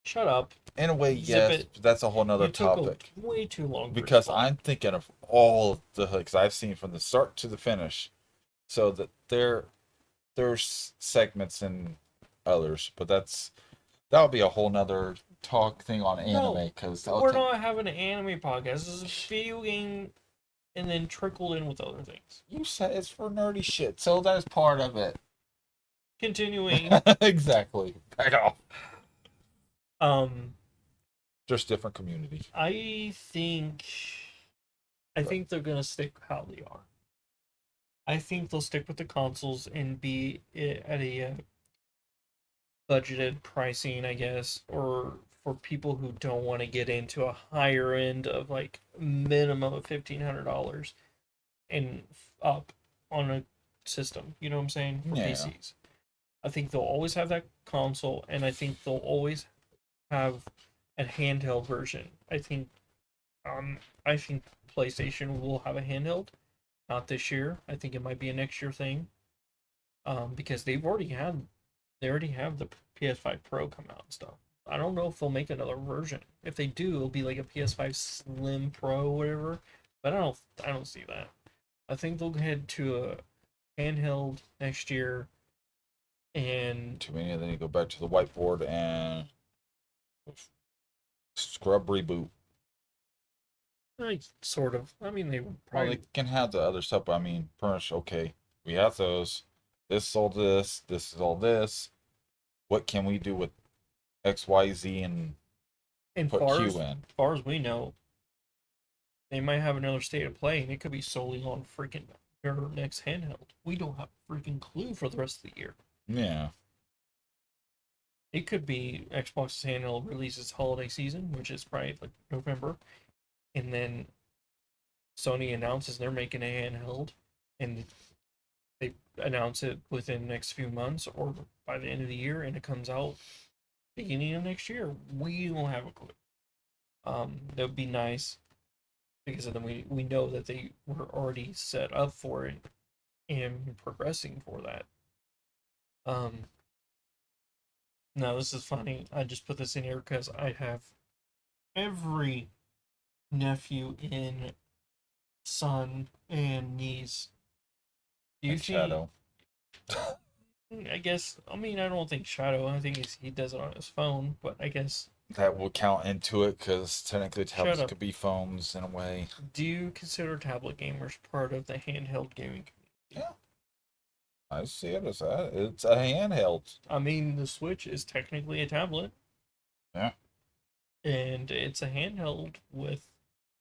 Shut up. In a way, Zip yes, it. but that's a whole nother You took topic. way too long to Because respond. I'm thinking of all of the hooks I've seen from the start to the finish. So that there's segments and others, but that'll be a whole nother talk thing on anime No, because we're not having an anime podcast. This is a video game and then trickled in with other things. you said it's for nerdy shit, so that's part of it. Continuing. Exactly. Back off. Um, Just different community. I think I think they're gonna stick how they are. I think they'll stick with the consoles and be at a budgeted pricing, I guess, or for people who don't want to get into a higher end of like minimum of $1,500 and up on a system. You know what I'm saying? For Yeah. PCs. I think they'll always have that console, and I think they'll always have a handheld version. I think PlayStation will have a handheld, not this year. I think it might be a next year thing. Because they already have the PS5 Pro come out and stuff. I don't know if they'll make another version. If they do, it'll be like a PS5 Slim Pro or whatever. But I don't see that. I think they'll head to a handheld next year, and Too many, and then you go back to the whiteboard and Scrub reboot. Like, sort of. I mean, they would Well, they probably can have the other stuff, but I mean, pretty much, okay, we have those. This is all this. This is all this. What can we do with X, Y, Z, and and put Q in? far as we know, they might have another state of play, and it could be solely on freaking their next handheld. We don't have a freaking clue for the rest of the year. Yeah. It could be Xbox's handheld releases holiday season, which is probably like November, and then Sony announces they're making a handheld, and they announce it within the next few months or by the end of the year, and it comes out beginning of next year. We don't have a clue. That would be nice because then we know that they were already set up for it and progressing for that. Um, no, this is funny. I just put this in here because I have every nephew and son and niece. Do you And think? Shadow. I guess. I mean, I don't think Shadow. I think he does it on his phone, but I guess. That will count into it because technically Shut tablets up. could be phones in a way. Do you consider tablet gamers part of the handheld gaming community? Yeah, I see it as that. It's a handheld. I mean, the Switch is technically a tablet, Yeah. and it's a handheld with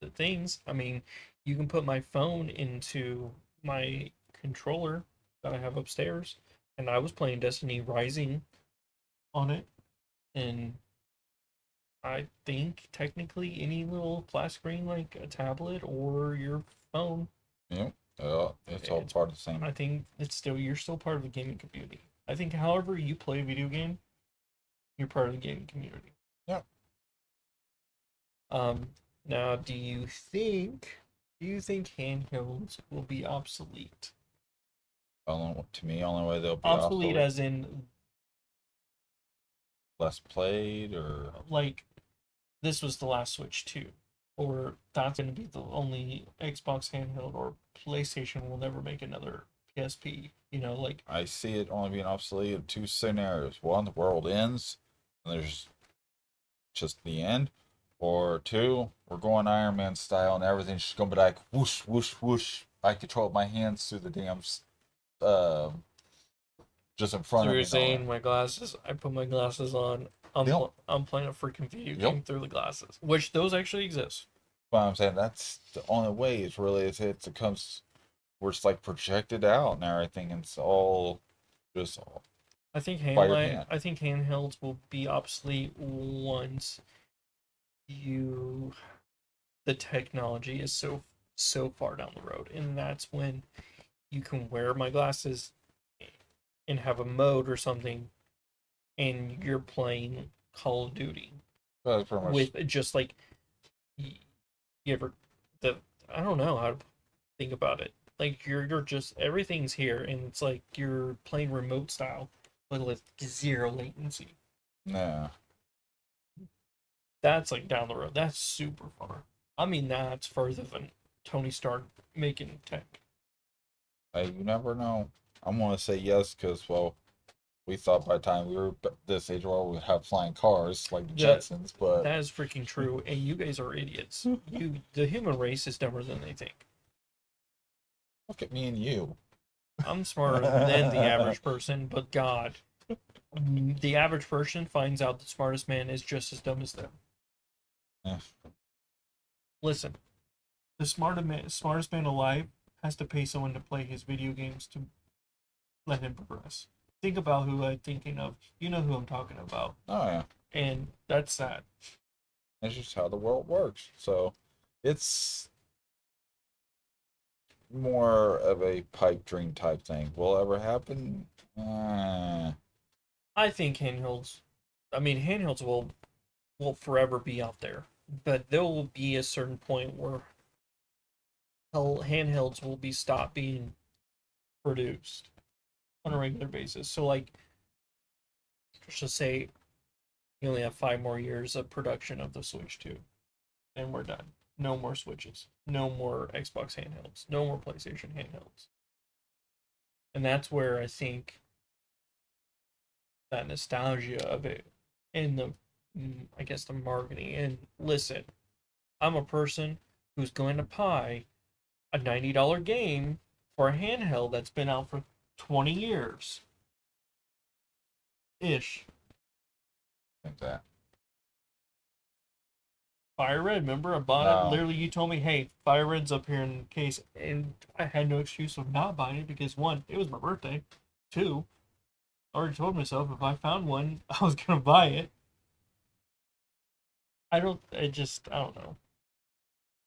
the things. I mean, you can put my phone into my controller that I have upstairs, and I was playing Destiny Rising on it, and I think technically any little flat screen like a tablet or your phone, Yep. It's all it's part of the same. I think it's still you're still part of the gaming community. I think however you play a video game, you're part of the gaming community. Yep. Um, now, do you think handhelds will be obsolete? To me, only way they'll be Obsolete obsolete, as in less played, or like this was the last Switch 2, or that's going to be the only Xbox handheld, or PlayStation will never make another PSP. Like I see it only being obsolete in two scenarios. One, the world ends, and there's just the end. Or two, we're going Iron Man style, and everything's just gonna be like whoosh, whoosh, whoosh. I control my hands through the damn, uh, just in so front of you're me and all saying that. my glasses. I put my glasses on. I'm Yep. I'm playing a freaking video Yep. game through the glasses, which those actually exist. But I'm saying that's the only way it's really it comes where it's like projected out and everything, and it's all just by your hand. I think handhelds will be obsolete once you the technology is so far down the road, and that's when you can wear my glasses and have a mode or something, and you're playing Call of Duty That's pretty much. with just like you ever the I don't know how to think about it. Like you're just everything's here, and it's like you're playing remote style, but with zero latency. Nah. That's like down the road. That's super far. I mean, that's further than Tony Stark making tech. Hey, you never know. I'm gonna say yes because well, we thought by the time we were this age, well, we'd have flying cars like the That Jetsons, but that is freaking true, and you guys are idiots. The human race is dumber than they think. look at me and you. I'm smarter than the average person, but God, the average person finds out the smartest man is just as dumb as them. Yeah. Listen, the smartest man alive has to pay someone to play his video games to let him progress. Think about who I'm thinking of. You know who I'm talking about. Oh yeah, And that's sad. that's just how the world works. So, it's more of a pipe dream type thing. Will it ever happen? I think handhelds will forever be out there, but there will be a certain point where handhelds will be stopped being produced on a regular basis. So like, let's just say you only have 5 more years of production of the Switch 2, and we're done. No more Switches. No more Xbox handhelds. No more PlayStation handhelds. And that's where I think that nostalgia of it and the I guess the marketing. And listen, I'm a person who's going to buy a $90 game for a handheld that's been out for 20 years ish. Think that. Fire Red, remember I bought it. No, Literally, you told me, "Hey, Fire Red's up here in case," and I had no excuse of not buying it because one, it was my birthday. Two, I already told myself if I found one, I was gonna buy it. I don't. I don't know.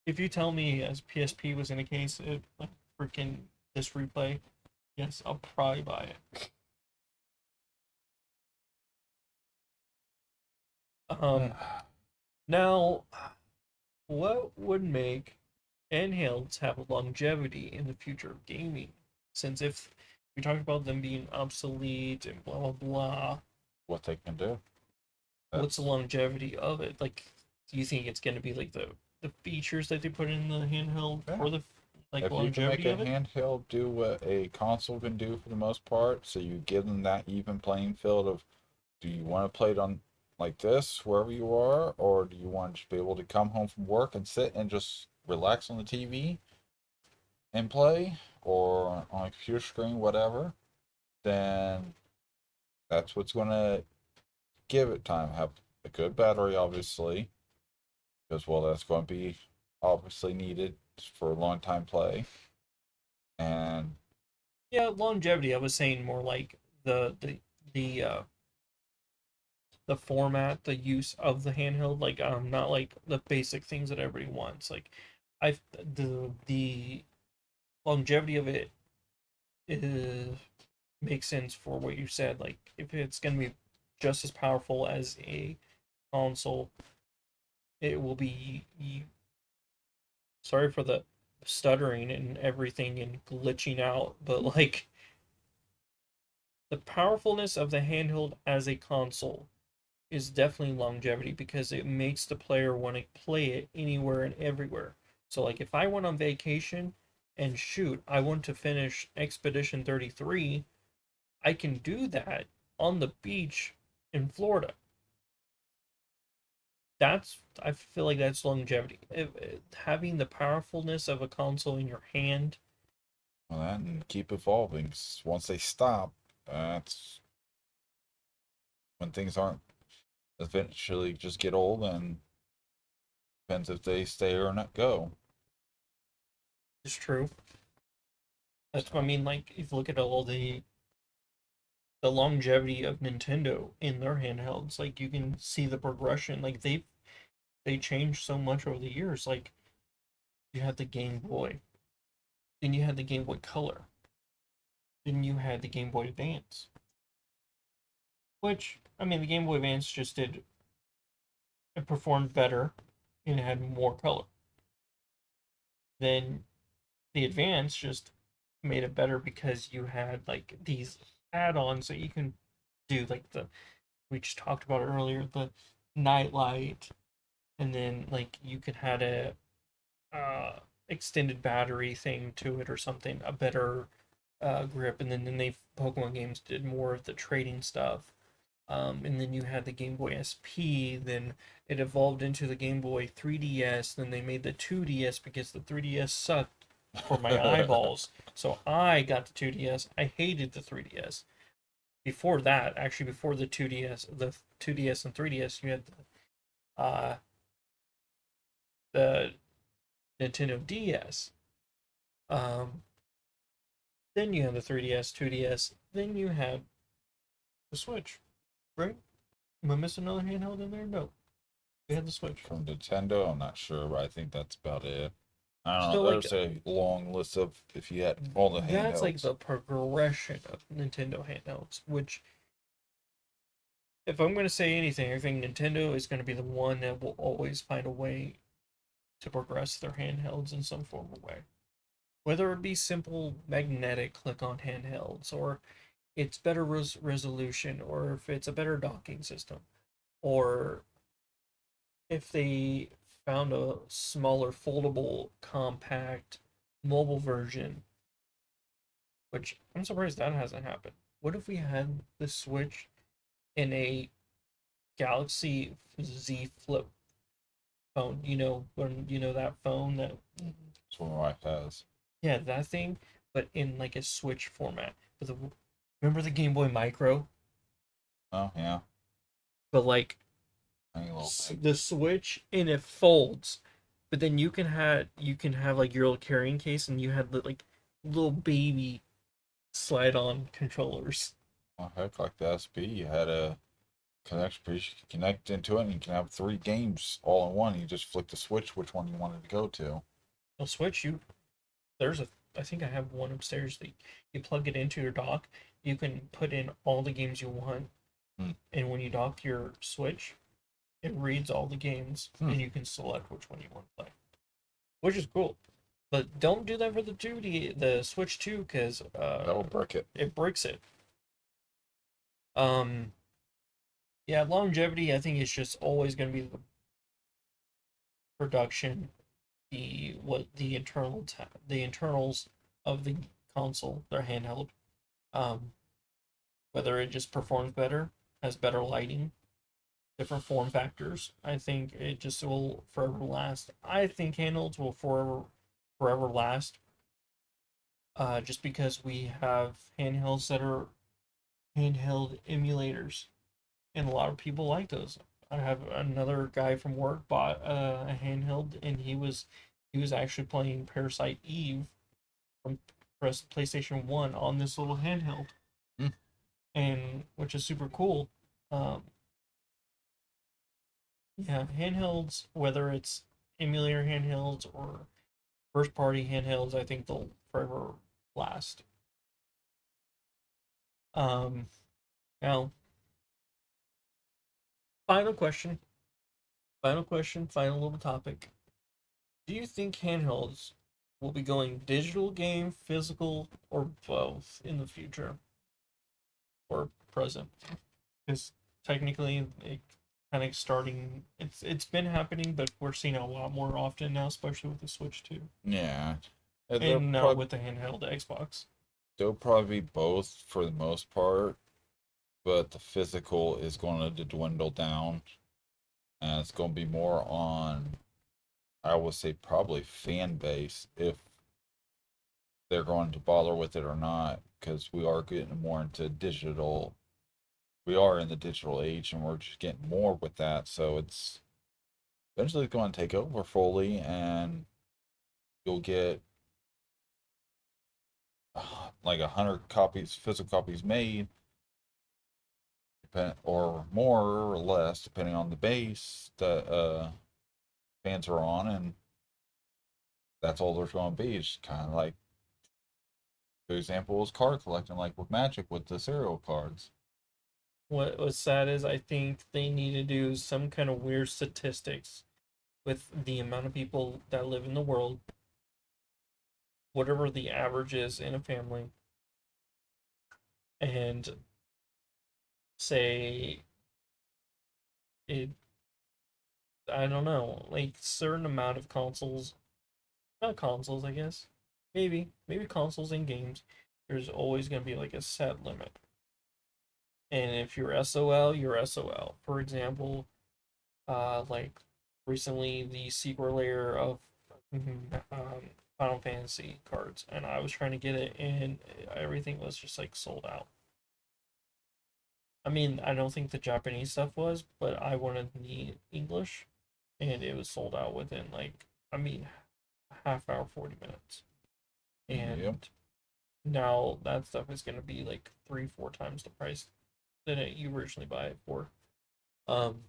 If you tell me as PSP was in a case, it like freaking this replay, yes, I'll probably buy it. Um, now, what would make handhelds have longevity in the future of gaming? Since if we talked about them being obsolete and blah blah blah, what they can do. what's the That's longevity of it? Like, do you think it's going to be like the features that they put in the handheld yeah. for the like If you can make longevity a of it? handheld do what a console can do for the most part, so you give them that even playing field of, do you want to play it on like this wherever you are, or do you want to just be able to come home from work and sit and just relax on the TV and play, or on a computer screen, whatever? Then that's what's going to give it time. Have a good battery, obviously, because well, that's going to be obviously needed for a long time play. And Yeah, longevity. I was saying more like the uh the format, the use of the handheld, like not like the basic things that everybody wants. Like I the longevity of it is, makes sense for what you said. Like if it's gonna be just as powerful as a console, it will be. Sorry for the stuttering and everything and glitching out, but like the powerfulness of the handheld as a console is definitely longevity because it makes the player want to play it anywhere and everywhere. So like if I went on vacation and shoot, I want to finish Expedition 33, I can do that on the beach in Florida. That's I feel like that's longevity. Having the powerfulness of a console in your hand. well, that and keep evolving. Once they stop, that's when things aren't eventually just get old, and depends if they stay or not go. Is true. That's what I So mean. Like if you look at all the longevity of Nintendo in their handhelds, like you can see the progression. Like they changed so much over the years. Like you had the Game Boy, then you had the Game Boy Color, then you had the Game Boy Advance. Which I mean, the Game Boy Advance just did it performed better and it had more color. Then the Advance just made it better because you had like these add-ons that you can do, like the we just talked about earlier, the nightlight, and then like you could had a extended battery thing to it or something, a better grip, and then they Pokemon games did more of the trading stuff. And then you had the Game Boy SP, then it evolved into the Game Boy 3DS, then they made the 2DS because the 3DS sucked for my eyeballs. So I got the 2DS. I hated the 3DS. Before that, actually before the 2DS and 3DS, you had the Nintendo DS. Um, then you had the 3DS, 2DS, then you had the Switch, right? Am I missing another handheld in there? No, we had the Switch. from Nintendo, I'm not sure, but I think that's about it. I don't So know. like There's a long list of if you had all the that's like handhelds. the progression of Nintendo handhelds, which if I'm gonna say anything, I think Nintendo is gonna be the one that will always find a way to progress their handhelds in some form of way. Whether it be simple magnetic click on handhelds, or it's better resolution, or if it's a better docking system, or if they found a smaller, foldable, compact mobile version, which I'm surprised that hasn't happened. What if we had the Switch in a Galaxy Z Flip phone. When that phone that That's what my wife has. yeah, that thing, but in like a Switch format. With a, remember the Game Boy Micro, Oh yeah, but like tiny little thing. the Switch and it folds, but then you can have like your little carrying case and you had like little baby slide on controllers. Well, heck, like the SP, you had a connection piece. You could connect into it, and you can have three games all in one. You just flick the switch which one you wanted to go to. Well, Switch, there's a I think I have one upstairs that you plug it into your dock. You can put in all the games you want, Hmm. and when you dock your Switch, it reads all the games, Hmm. and you can select which one you want to play, which is cool. But don't do that for the Switch 2, because That will break it. it breaks it. Um, yeah, longevity. I think it's just always going to be the production, the internals of the console, their handheld. Um, whether it just performs better, has better lighting, different form factors. I think it just will forever last. I think handhelds will forever last. Just because we have handhelds that are handheld emulators, and a lot of people like those. I have another guy from work bought a handheld, and he was actually playing Parasite Eve from PlayStation One on this little handheld, Hmm. and which is super cool. Um, yeah, handhelds, whether it's emulator handhelds or first party handhelds, I think they'll forever last. Um, Now, final question, final little topic. Do you think handhelds will be going digital game, physical, or both in the future or present? Because technically, it kind of starting. It's been happening, but we're seeing it a lot more often now, especially with the Switch 2, Yeah, and now with the handheld Xbox. they'll probably be both for the most part, but the physical is going to dwindle down, and it's going to be more on, I would say, probably fan base if they're going to bother with it or not, because we are getting more into digital. We are in the digital age, and we're just getting more with that. So it's eventually going to take over fully, and you'll get like 100 physical copies made, or more or less, depending on the base that fans are on, and that's all there's going to be. It's kind of like, for example, is card collecting, like with Magic with the serial cards. What's sad is I think they need to do some kind of weird statistics with the amount of people that live in the world, whatever the average is in a family, and say it. I don't know, like certain amount of consoles, not consoles, I guess. Maybe consoles and games. There's always gonna be like a set limit, and if you're SOL, you're SOL. For example, like recently the secret layer of Final Fantasy cards, and I was trying to get it, and everything was just like sold out. I mean, I don't think the Japanese stuff was, but I wanted the English, and it was sold out within like, I mean, half hour, 40 minutes, Yep. and now that stuff is gonna be like 3, 4 times the price than you originally buy it for. Um,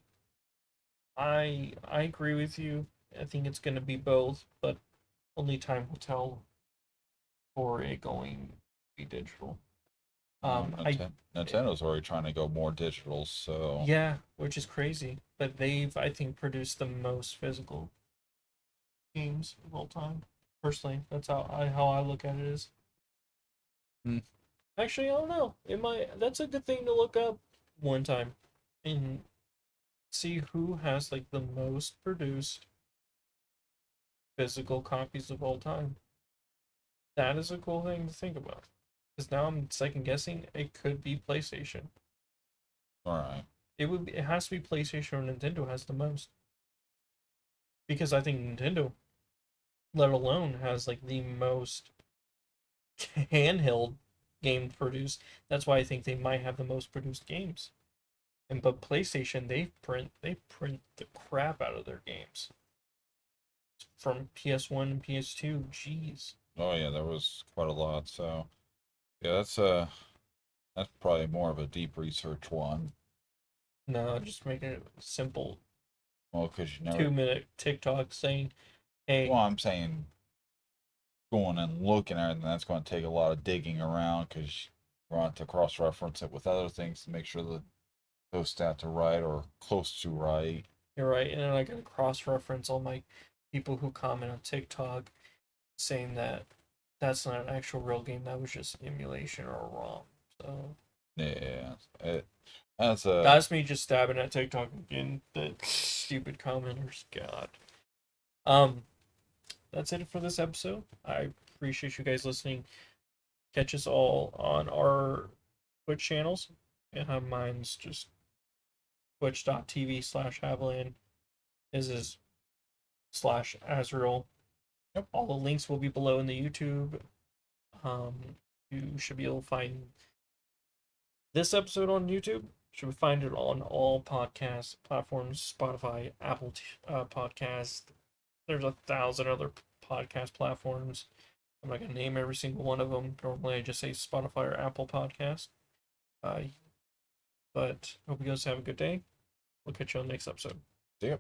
I agree with you. I think it's gonna be both, but only time will tell for it going to be digital. I Nintendo's already trying to go more digital, so Yeah, which is crazy, but they've I think produced the most physical games of all time. Personally, that's how I look at it is. hmm. Actually, I don't know. It might That's a good thing to look up one time and see who has like the most produced physical copies of all time. That is a cool thing to think about. Because now I'm second guessing it could be PlayStation. All right. It has to be PlayStation or Nintendo has the most, because I think Nintendo, let alone, has like the most handheld games produced. That's why I think they might have the most produced games. And but PlayStation, they print the crap out of their games from PS1 and PS2. Jeez. Oh yeah, there was quite a lot. So yeah, that's probably more of a deep research one. No, just making it simple. Well, because you never. 2 minute TikTok saying, Well, "Hey, I'm saying going and looking at it, and that's going to take a lot of digging around because we're going to cross reference it with other things to make sure that those stats are right or close to right. you're right," and then I gotta cross reference all my people who comment on TikTok saying that that's not an actual real game. That was just emulation or ROM. So Yeah, that's a. that's me just stabbing at TikTok again. The stupid commenters. God. Um, that's it for this episode. I appreciate you guys listening. Catch us all on our Twitch channels. Mine's just twitch.tv/Haviland. His is /Azrael. Yep. All the links will be below in the YouTube. You should be able to find this episode on YouTube. Should find it on all podcast platforms: Spotify, Apple Podcast. There's 1,000 other podcast platforms. I'm not gonna name every single one of them. Normally, I just say Spotify or Apple Podcast. Uh, but hope you guys have a good day. We'll catch you on the next episode. See ya.